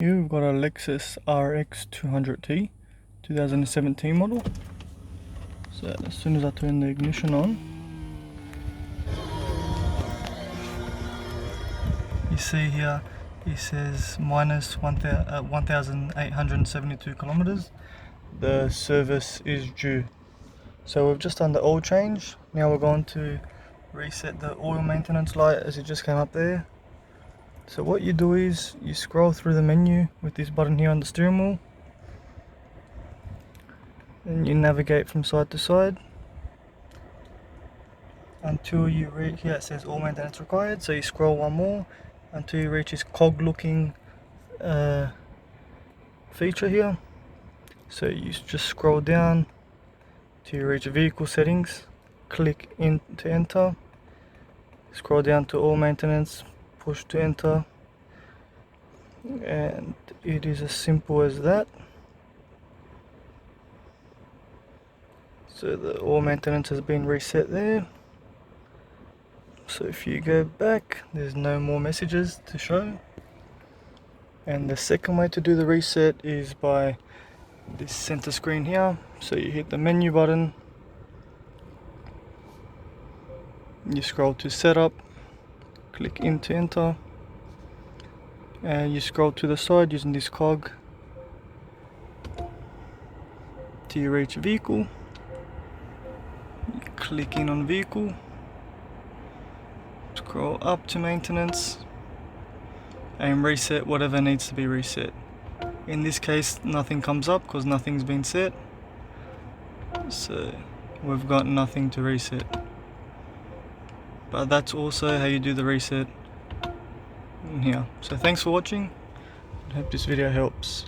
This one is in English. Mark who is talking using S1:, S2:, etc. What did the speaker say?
S1: Here we've got a Lexus RX 200T 2017 model. So as soon as I turn the ignition on, you see here it says minus 1,872 kilometers. The service is due. So we've just done the oil change. Now we're going to reset the oil maintenance light as it just came up there. So what you do is you scroll through the menu with this button here on the steering wheel, and you navigate from side to side until you reach here. It says all maintenance required, so you scroll one more until you reach this cog looking feature here. So you just scroll down till you reach vehicle settings, click in to enter, scroll down to all maintenance, push to enter, and it is as simple as that. So the oil maintenance has been reset there. So if you go back, there's no more messages to show. And the second way to do the reset is by this center screen here. So you hit the menu button, you scroll to setup, click in to enter, and you scroll to the side using this cog till you reach vehicle. You click in on vehicle, scroll up to maintenance, and reset whatever needs to be reset. In this case, nothing comes up because nothing's been set, so we've got nothing to reset. But that's also how you do the reset in here. So thanks for watching. I hope this video helps.